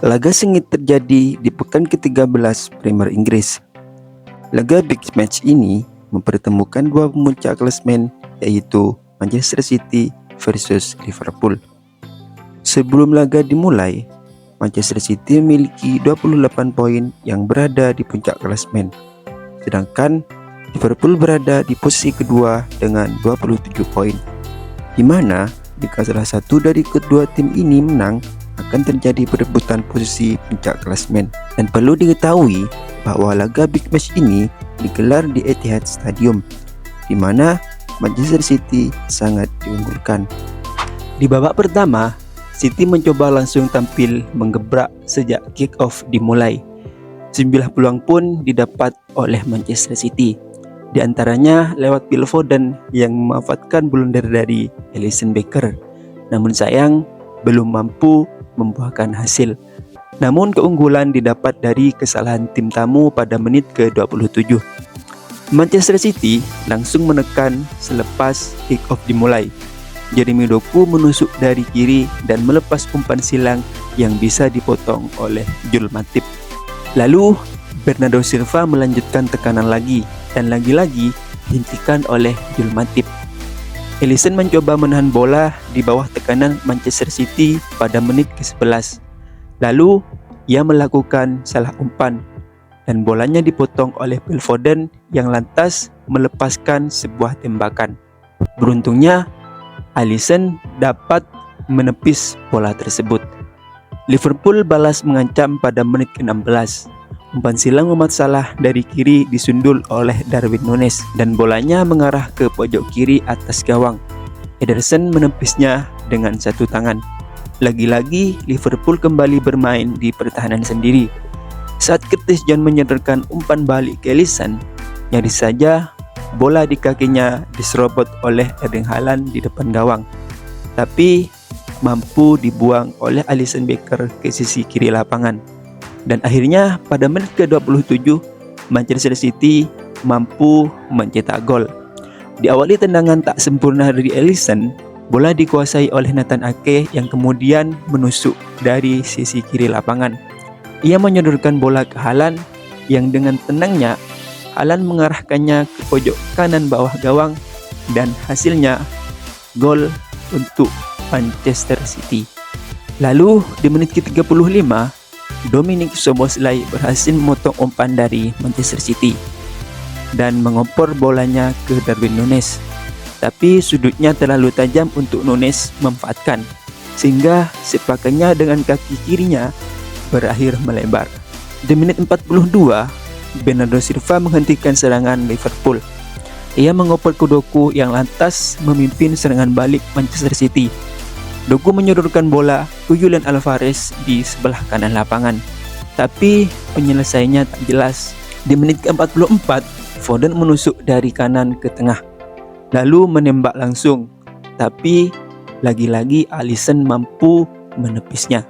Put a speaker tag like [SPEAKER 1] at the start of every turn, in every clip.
[SPEAKER 1] Laga sengit terjadi di pekan ke-13 Premier Inggris. Laga big match ini mempertemukan dua pemuncak klasemen, yaitu Manchester City versus Liverpool. Sebelum laga dimulai, Manchester City memiliki 28 poin yang berada di puncak klasemen, sedangkan Liverpool berada di posisi kedua dengan 27 poin, di mana jika salah satu dari kedua tim ini menang, akan terjadi perebutan posisi puncak klasemen. Dan perlu diketahui bahwa laga big match ini digelar di Etihad Stadium, di mana Manchester City sangat diunggulkan. Di babak pertama, City mencoba langsung tampil menggebrak sejak kick-off dimulai. 9 peluang pun didapat oleh Manchester City, di antaranya lewat Phil Foden yang memanfaatkan blunder dari Alisson Becker. Namun sayang, belum mampu membuahkan hasil. Namun keunggulan didapat dari kesalahan tim tamu pada menit ke-27. Manchester City langsung menekan selepas kick-off dimulai. Jeremy Doku menusuk dari kiri dan melepas umpan silang yang bisa dipotong oleh Joel Matip. Lalu Bernardo Silva melanjutkan tekanan lagi dan lagi-lagi dihentikan oleh Joel Matip. Alisson mencoba menahan bola di bawah tekanan Manchester City pada menit ke-11. Lalu ia melakukan salah umpan dan bolanya dipotong oleh Phil Foden yang lantas melepaskan sebuah tembakan. Beruntungnya Alisson dapat menepis bola tersebut. Liverpool balas mengancam pada menit ke-16. Umpan silang Muhammad Salah dari kiri disundul oleh Darwin Núñez dan bolanya mengarah ke pojok kiri atas gawang. Ederson menepisnya dengan satu tangan. Lagi-lagi Liverpool kembali bermain di pertahanan sendiri. Saat Curtis Jones menyodorkan umpan balik ke Alisson, nyaris saja bola di kakinya diserobot oleh Erling Haaland di depan gawang, tapi mampu dibuang oleh Alisson Becker ke sisi kiri lapangan. Dan akhirnya pada menit ke-27 Manchester City mampu mencetak gol. Diawali tendangan tak sempurna dari Alisson, bola dikuasai oleh Nathan Ake yang kemudian menusuk dari sisi kiri lapangan. Ia menyodorkan bola ke Haaland yang dengan tenangnya Haaland mengarahkannya ke pojok kanan bawah gawang dan hasilnya gol untuk Manchester City. Lalu di menit ke-35 Dominic Szoboszlai berhasil memotong umpan dari Manchester City dan mengoper bolanya ke Darwin Núñez. Tapi sudutnya terlalu tajam untuk Núñez memanfaatkan, sehingga sepakannya dengan kaki kirinya berakhir melebar. Di menit 42, Bernardo Silva menghentikan serangan Liverpool. Ia mengoper ke Doku yang lantas memimpin serangan balik Manchester City. Doku menyodorkan bola ke Julian Alvarez di sebelah kanan lapangan, tapi penyelesaiannya tak jelas. Di menit ke-44, Foden menusuk dari kanan ke tengah, lalu menembak langsung, tapi lagi-lagi Alisson mampu menepisnya.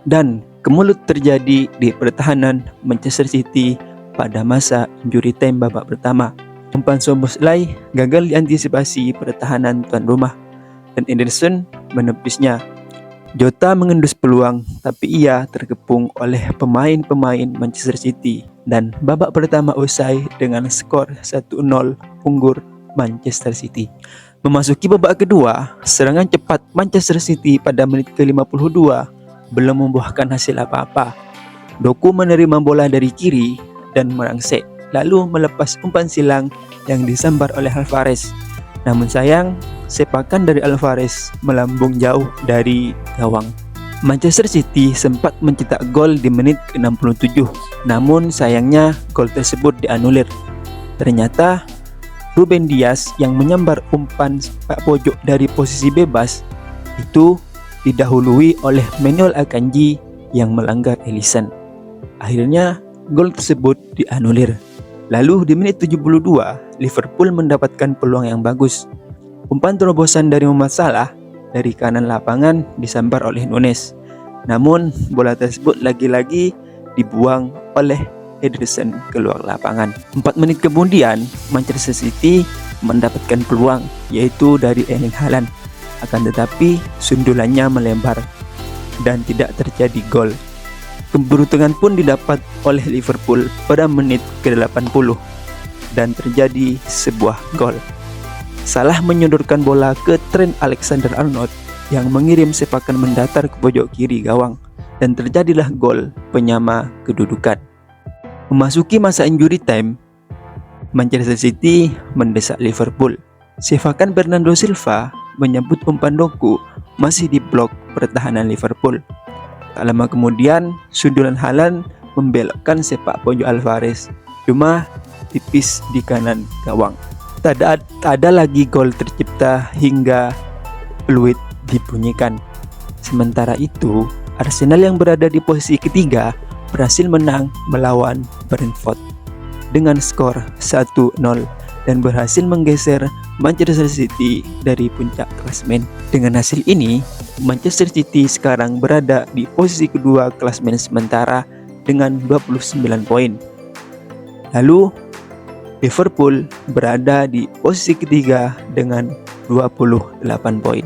[SPEAKER 1] Dan kemulut terjadi di pertahanan Manchester City pada masa injury time babak pertama. Umpan Szoboszlai gagal diantisipasi pertahanan tuan rumah dan Ederson menepisnya. Jota mengendus peluang, tapi ia terkepung oleh pemain-pemain Manchester City dan babak pertama usai dengan skor 1-0 unggul Manchester City. Memasuki babak kedua, serangan cepat Manchester City pada menit ke-52 belum membuahkan hasil apa-apa. Doku menerima bola dari kiri dan merangsek, lalu melepas umpan silang yang disambar oleh Alvarez. Namun sayang, sepakan dari Alvarez melambung jauh dari gawang. Manchester City sempat mencetak gol di menit ke-67, namun sayangnya gol tersebut dianulir. Ternyata Ruben Dias yang menyambar umpan sepak pojok dari posisi bebas itu didahului oleh Manuel Akanji yang melanggar Alisson. Akhirnya gol tersebut dianulir. Lalu di menit 72, Liverpool mendapatkan peluang yang bagus. Umpan terobosan dari Muhammad Salah dari kanan lapangan disambar oleh Núñez. Namun bola tersebut lagi-lagi dibuang oleh Ederson keluar lapangan. 4 menit kemudian Manchester City mendapatkan peluang, yaitu dari Erling Haaland. Akan tetapi sundulannya melebar dan tidak terjadi gol. Keberuntungan pun didapat oleh Liverpool pada menit ke-80 dan terjadi sebuah gol. Salah menyodorkan bola ke Trent Alexander-Arnold yang mengirim sepakan mendatar ke pojok kiri gawang dan terjadilah gol penyama kedudukan. Memasuki masa injury time, Manchester City mendesak Liverpool. Sepakan Bernardo Silva menyambut umpan Doku masih di blok pertahanan Liverpool. Tak lama kemudian, sundulan Haaland membelokkan sepak pojok Alvarez, cuma tipis di kanan gawang. Tak ada lagi gol tercipta hingga peluit dibunyikan. Sementara itu, Arsenal yang berada di posisi ketiga berhasil menang melawan Brentford dengan skor 1-0 dan berhasil menggeser Manchester City dari puncak klasemen. Dengan hasil ini, Manchester City sekarang berada di posisi kedua klasemen sementara dengan 29 poin. Lalu Liverpool berada di posisi ketiga dengan 28 poin.